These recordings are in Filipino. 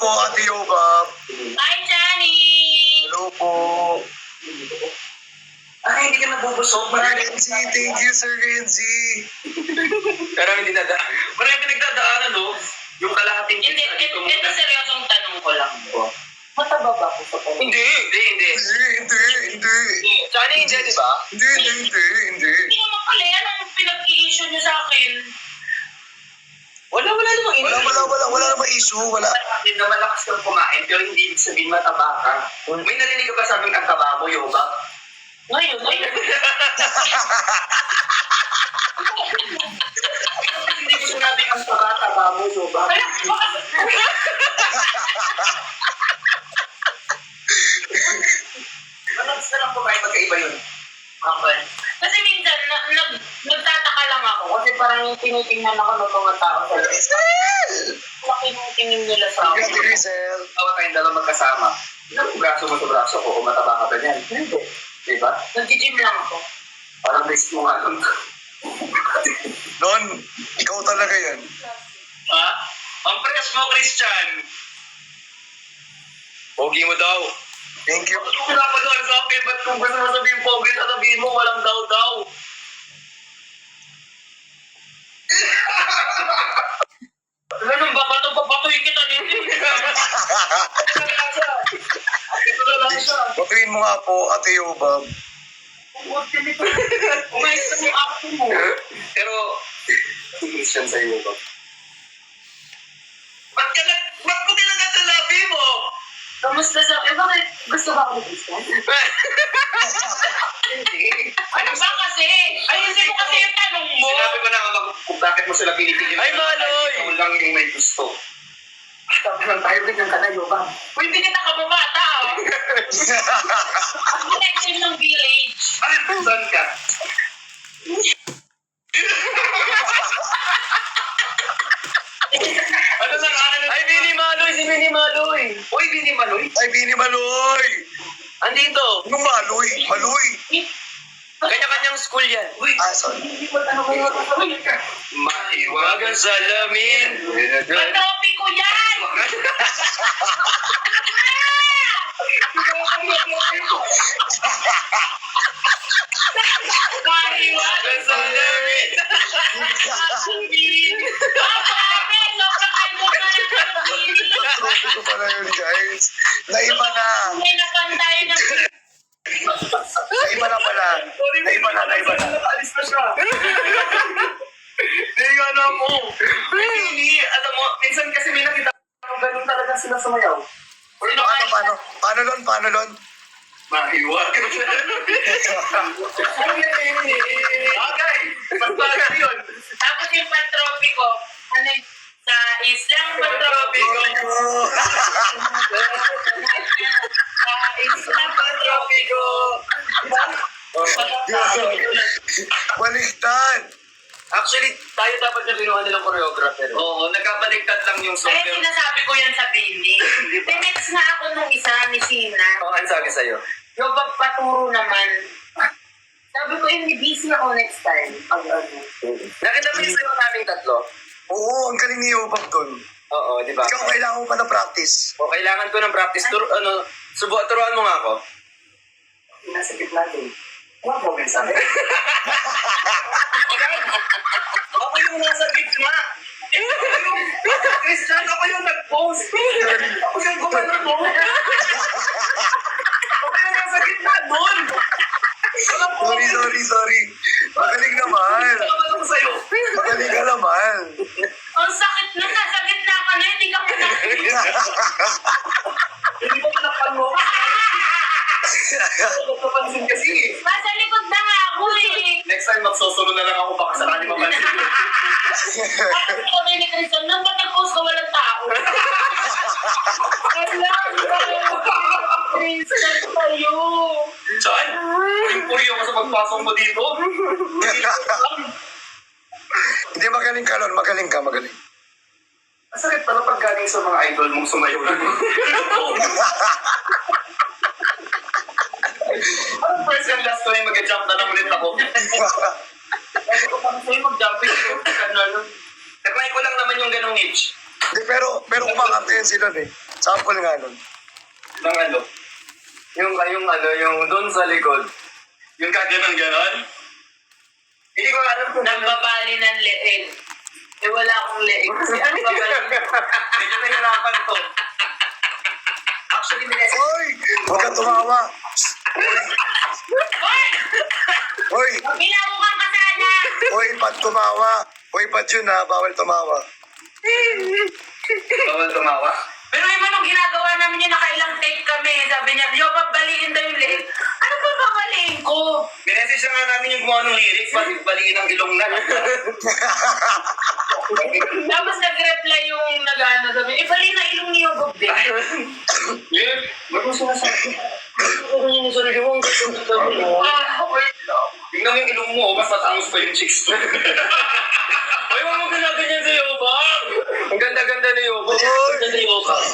po, Ate Yobab. Hi, Johnny! Hello po. Ay, hindi ka nabubusog. Renzi, thank you, Sir Renzi. Marami dinadaan. Marami pinagdadaanan, no? Yung kalahating Hindi, ito seryosong tanong ko lang po. Mataba ba ako sa tanong? Hindi. Hindi. Johnny, hindi, di ba? Hindi. Hindi naman pala yan ang pinag-i-issue niyo sa akin. Wala namang ino. Wala namang issue, wala. Hindi na malakas kang kumain, pero hindi ibig sabihin mataba ka. May narinig ka ba sabing ang taba mo, Yoba? Ngayon. Hindi ko sinabing ang taba mo, Yoba. Malakas na lang kumain, magkaiba yun. Okay. Kasi minsan, nagtataka lang ako kasi parang tinitingnan ako ng mga tao sa Rizal! tingin nila sa Ate akin. Rizal. Tawa tayong dalawa magkasama. Ilang braso mo sa braso ko kung mataba ka ba niyan? Hindi. Diba? Nag-gym lang ako. Parang basic mo nga nun. Don, ikaw talaga yan. Ha? Ang press mo, Christian. Pogi mo daw. Thank you. Kung napadaan sa akin, ba't kung gusto mo sabihin pogi, sasabihin mo walang daw-daw. Ganun ba? Batoy kita nito. Ito na lang siya. Batuin mo nga po, Ate Yobab. Umayos na yung ako mo. Pero, Christian sa iyo ba? Ba't ko kinagatabi mo? Kamusta sa akin? Bakit gusto ba ako mag-Christian? Hindi. Ano ba kasi? Ayusin mo kasi yung tanong mo. Sinabi ko na nga kung bakit mo sila pinipigil. Ay, Maloy! Ikaw lang yung may gusto. Tapos lang tayo din ng kanayo ba? Uy, hindi kita kababata, oh. Connection ng village. Saan ka? Ano lang, ano? Ay, Bini Maloy! Si Bini Maloy! Uy, Bini Maloy! Ay, Bini Maloy! Andito! Anong Maloy? Maloy! Kanya-kanyang school yan. Uy! Sorry. Mahiwag ang salamin. Matopi ko yan! Mahiwag Ang salamin. Trophy ko pala yun, guys. Naiba na. May napantayo ng Naiba na pala. Naiba na. Alis na siya. Hindi nga na po. Hindi, alam mo, minsan kasi may nakita ko ganun talaga sila sumayaw. Paano lon? Mahiwag. Okay, pagbaga yun. Tapos yung pantropi ko, ano yung sa islang pantropi ko. Sa islang pantropi ko. Baliktad. Actually, tayo dapat na ginawa nilang choreographer. Oo, nagkabaliktad lang yung song. Kaya sinasabi ko yan sa Bini. Tinext nga ako nung isa ni Sina. Oo, ano sabi sa'yo? Yung pagpaturo naman. Sabi ko, hindi busy ako next time. Pag ano. Nakita mo yung sayo naming tatlo? Oo, ang galing ni Yobab dun. Oo, di ba? Ikaw kailangan mo pa na practice. O, kailangan ko ng practice. Turuan mo nga ako. Nasa gitna din. Wala mo sa akin. Ako yung nasa gitna. Christian, ako yung nag-post. Ako yung gumano mo. Ako yung nasa gitna doon. Sorry. Magaling naman. Ano ko sa'yo? Magaling ka naman. Ang sakit na, nasa gitna ka na, hindi ka pa nakikita. Hindi ko panapan mo. Ako papansin kasi. Nasa likod na nga ako eh. Next time, magsusunod na lang ako baka sakali mapansin. Tapos ikaw na ni Christian, nang ba't nag-post ka walang tao? Christian kayo. Saan? Puri ako sa pagpasok mo dito. Hindi, magaling ka, Lon. Magaling ka. Masakit pala pag galing sa mga idol mong sumayaw na. Anong first and last ko na yung mag-jump na lang ulit ako? Pwede ko pang sa'yo mag-jumping ko. Try ko lang naman yung ganong niche. Pero kumakanta yan si Lon eh. Sample nga nun. Ng ano? Yung doon sa likod. Yung kaganon-ganon? Hindi ko alam kung Nagbabali ng leeg. Eh, wala akong leeg. Kasi ano babali? medyo nahirapan to. Actually, Hoy! Huwag ka tumawa. Hoy! Hoy! Bilamukan ka sana! Hoy, ba't tumawa? Hoy, ba't yun ha? Bawal tumawa. bawal tumawa. Pero yung nung ginagawa namin yun, nakailang take kami. Sabi niya, yo, babaliin daw yung leeg. Ano ba babaliin ko? Minessage na nga namin yung gumawa ng lyrics, bakit baliin ang ilong na? Tapos nag-reply yung nag-ano, sabi, bali na ilong niyo, Bob din. Yeah, ba't mo sinasabi? Ano yung sarili mo? Wait lang. Tingnan mo yung ilong mo, mas matangos pa yung chicks. Ay, wag mo ginaganyan sa Yobang! Ang ganda-ganda ni Yobang. Ang ganda ni Yobang.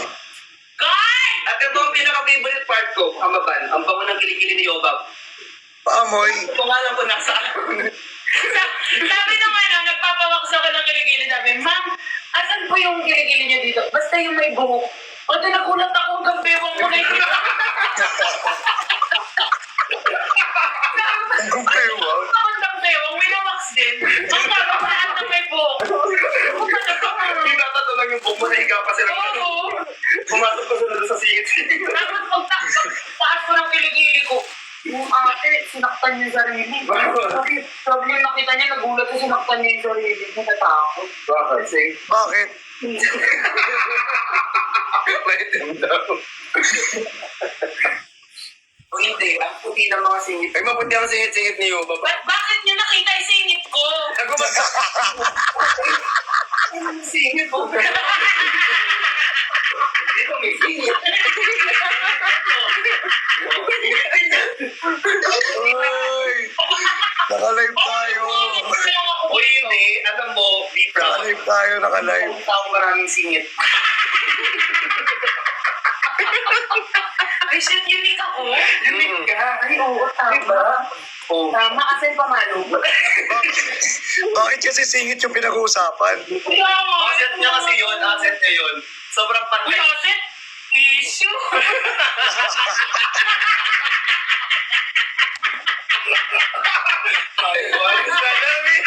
Guy! At ito ang pinaka-favorite part ko, Kamaban. Ang bango ng kilikili ni Yobang. Paamoy. Pangalan ko nasa Sabi nung ano, nagpapawaks ako ng kiligili. Sabi, ma'am, asan po yung kiligili niyo dito? Basta yung may buhok. O, doon nagulat ako hanggang bewang mo na yun. Ang pewa. Ako hanggang bewang, winawaks din. Ang sabi ko lahat ng may buhok. Pinatato lang yung buhok mo, nahiga pa sila. Oo. Pumasok pa sila doon sa singit. Tapos pagtaas ko ng kiligili ko, yung ate, sinaktan niya yung sarili. Sabi niya, nakita niya, nagulat ko, sinaktan niya yung sarili. Natatakot. Bakit? Sige. Bakit? Maitim daw. Kung hindi, ang puti ng mga singit. Ay, maputi ang singit-singit ni Yuba. Bakit niyo nakita yung singit ko? Nagumasa. Singit po. Dito may singit. Hoy! Nakalive tayo. O hindi, alam mo, be proud. Nakalive tayo, nakalive. Kung tao maraming singit. Ay, shit, unique ako. Unique ka. Ay, oo, tama. Diba? Oo. Tama kasi pamalo. Bakit kasi singit yung pinag-uusapan? Asset niya kasi yun, asset niya yun. Sobrang Uy, patay. Oset, issue. Ay, wala sa namin.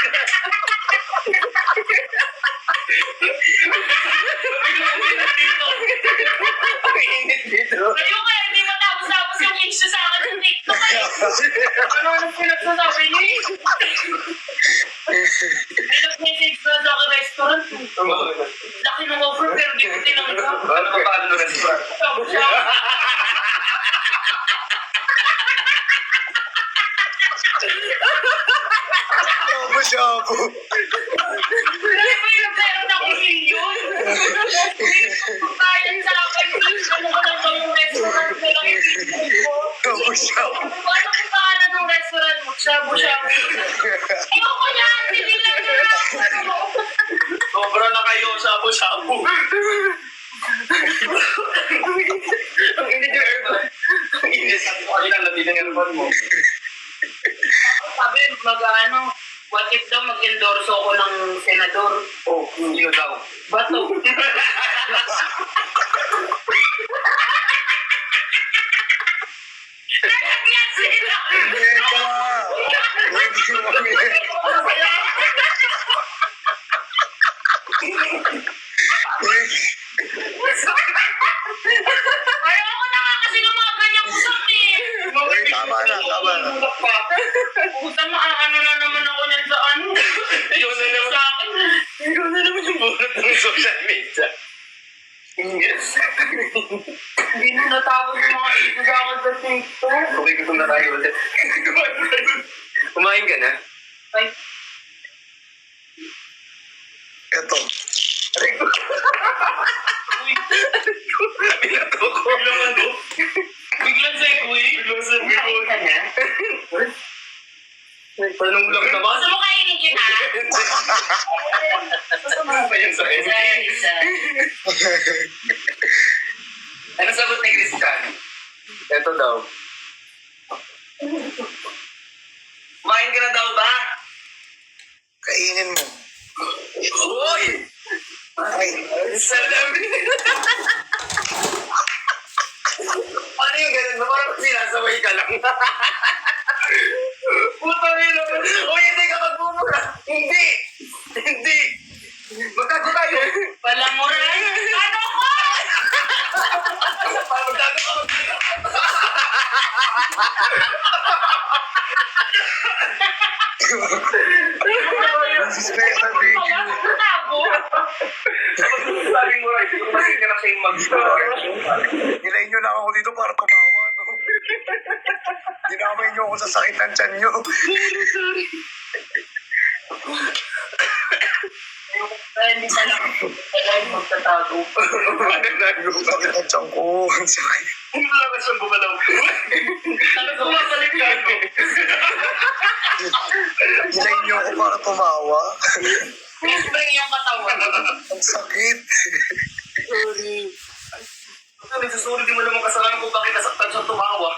Ang init dito. Ayun kaya, hindi matapos-tapos yung issue sa akin sa TikTok. Ano pinagsasabi niyo? Nag-message na sa akin restaurant. Laki ng offer pero di ko tinanggap. Ano ba paano ng restaurant? Tapos siya, Shabu-shabu. Dahil mo yung meron akong milyon. Bayan sa akin, ano ko lang daw yung restaurant ko lang yung pinili ko. Shabu-shabu. Ano ang pangalan ng restaurant mo? Shabu-shabu. Ayoko yan, hindi lang nila. Sobra na kayo, shabu-shabu. Ang init yung aircon. Ang init. Sabi ko kanina, labi ng aircon mo. Sabi, mag-ano, what if daw mag-endorso ako ng senador? Oh, hindi daw. Bato. Nalagyan sila! Meka! Hindi mo Ayoko na nga kasi ng mga ganyang usap eh. Uy, tama na, tama na. Puta, maaano na naman ako yan sa ano. Ikaw na naman. Sa akin. Ikaw na naman yung bunot ng social media. Yes. Hindi na natapos yung mga ito sa akin sa TikTok. Okay, gutom na tayo ulit. Kumain ka na? Ay, Eto. uy. Binato ko. Biglang ano? Biglang segue. Biglang sabi ko. Kain ka na? Tanong lang naman. Gusto mo kainin kita? Ano ba yun sa Isa. Ano sagot ni Christian? Ito daw. Kumain ka na daw ba? Kainin mo. Hoy! Ay, Salamin! Walang moral. Ano ko? Paano gagawin? Special video. Tago. Sabi mo rin, yung masika na sa'yo Nilayin nyo lang ako dito para tumawa, no? Dinamay nyo ako sa sakit ng tiyan nyo. Hindi pa lang. Kailangan magtatago. Ang sakit ng tiyan ko. Ang sakit. Hindi mo lang kasi bumalaw. Sabi ko, Bumabalik ka, no? Nilayin nyo ako para tumawa. please bring yung katawan. Ang sakit. Nagsusulit din mo naman kasalanan kung bakit nasaktan sa tumawa.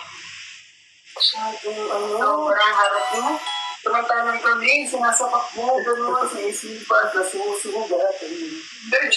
Sobrang harap mo. Tumatanong kami, sinasapak mo, gano'n, sa isipan, nasusugat. Pero